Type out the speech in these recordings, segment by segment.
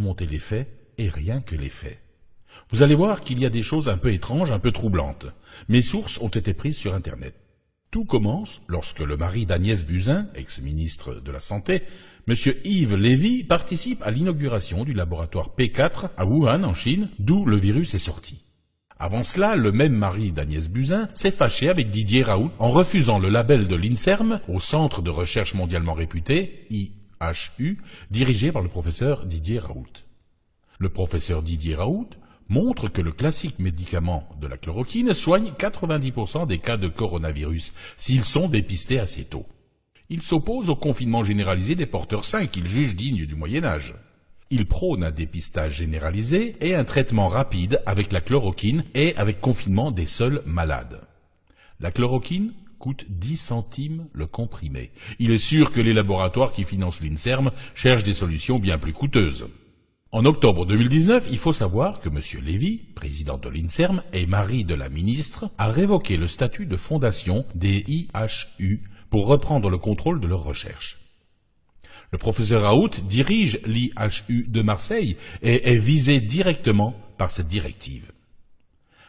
remonter les faits, et rien que les faits. Vous allez voir qu'il y a des choses un peu étranges, un peu troublantes. Mes sources ont été prises sur Internet. Tout commence lorsque le mari d'Agnès Buzyn, ex-ministre de la Santé, M. Yves Lévy, participe à l'inauguration du laboratoire P4 à Wuhan, en Chine, d'où le virus est sorti. Avant cela, le même mari d'Agnès Buzyn s'est fâché avec Didier Raoult en refusant le label de l'INSERM, au Centre de recherche mondialement réputé, IHU, dirigé par le professeur Didier Raoult. Le professeur Didier Raoult montre que le classique médicament de la chloroquine soigne 90% des cas de coronavirus s'ils sont dépistés assez tôt. Il s'oppose au confinement généralisé des porteurs sains qu'il juge digne du Moyen-Âge. Il prône un dépistage généralisé et un traitement rapide avec la chloroquine et avec confinement des seuls malades. La chloroquine coûte 10 centimes le comprimé. Il est sûr que les laboratoires qui financent l'INSERM cherchent des solutions bien plus coûteuses. En octobre 2019, il faut savoir que M. Lévy, président de l'INSERM et mari de la ministre, a révoqué le statut de fondation des IHU pour reprendre le contrôle de leurs recherches. Le professeur Raoult dirige l'IHU de Marseille et est visé directement par cette directive.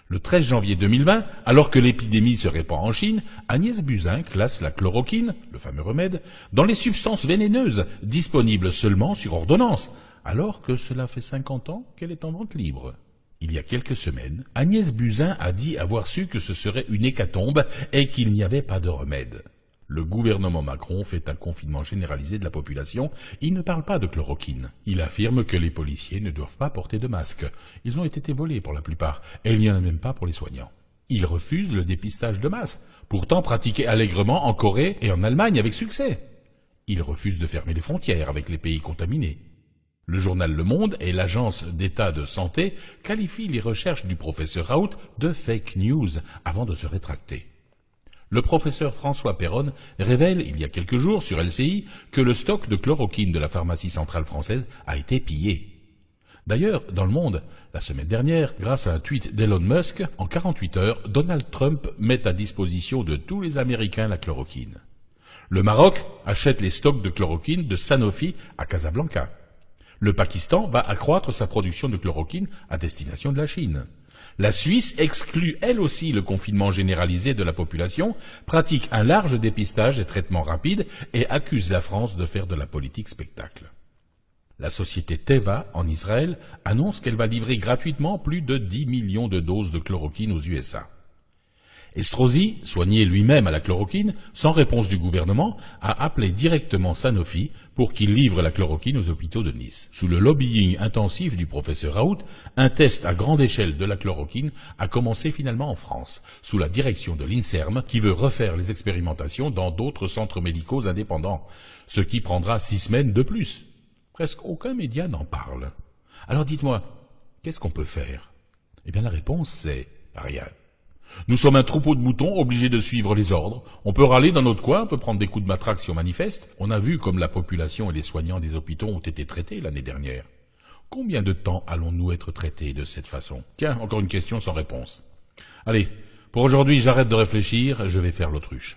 Le 13 janvier 2020, alors que l'épidémie se répand en Chine, Agnès Buzyn classe la chloroquine, le fameux remède, dans les substances vénéneuses, disponibles seulement sur ordonnance, alors que cela fait 50 ans qu'elle est en vente libre. Il y a quelques semaines, Agnès Buzyn a dit avoir su que ce serait une hécatombe et qu'il n'y avait pas de remède. Le gouvernement Macron fait un confinement généralisé de la population. Il ne parle pas de chloroquine. Il affirme que les policiers ne doivent pas porter de masque. Ils ont été volés pour la plupart, et il n'y en a même pas pour les soignants. Il refuse le dépistage de masse, pourtant pratiqué allègrement en Corée et en Allemagne avec succès. Il refuse de fermer les frontières avec les pays contaminés. Le journal Le Monde et l'Agence d'État de Santé qualifient les recherches du professeur Raoult de fake news avant de se rétracter. Le professeur François Perronne révèle il y a quelques jours sur LCI que le stock de chloroquine de la pharmacie centrale française a été pillé. D'ailleurs, dans Le Monde, la semaine dernière, grâce à un tweet d'Elon Musk, en 48 heures, Donald Trump met à disposition de tous les Américains la chloroquine. Le Maroc achète les stocks de chloroquine de Sanofi à Casablanca. Le Pakistan va accroître sa production de chloroquine à destination de la Chine. La Suisse exclut elle aussi le confinement généralisé de la population, pratique un large dépistage et traitement rapide et accuse la France de faire de la politique spectacle. La société Teva, en Israël, annonce qu'elle va livrer gratuitement plus de 10 millions de doses de chloroquine aux USA. Estrosi, soigné lui-même à la chloroquine, sans réponse du gouvernement, a appelé directement Sanofi pour qu'il livre la chloroquine aux hôpitaux de Nice. Sous le lobbying intensif du professeur Raoult, un test à grande échelle de la chloroquine a commencé finalement en France, sous la direction de l'INSERM, qui veut refaire les expérimentations dans d'autres centres médicaux indépendants, ce qui prendra 6 semaines de plus. Presque aucun média n'en parle. Alors dites-moi, qu'est-ce qu'on peut faire? Eh bien la réponse c'est rien. Nous sommes un troupeau de moutons obligés de suivre les ordres. On peut râler dans notre coin, on peut prendre des coups de matraque si on manifeste. On a vu comme la population et les soignants des hôpitaux ont été traités l'année dernière. Combien de temps allons-nous être traités de cette façon? Tiens, encore une question sans réponse. Allez, pour aujourd'hui j'arrête de réfléchir, je vais faire l'autruche.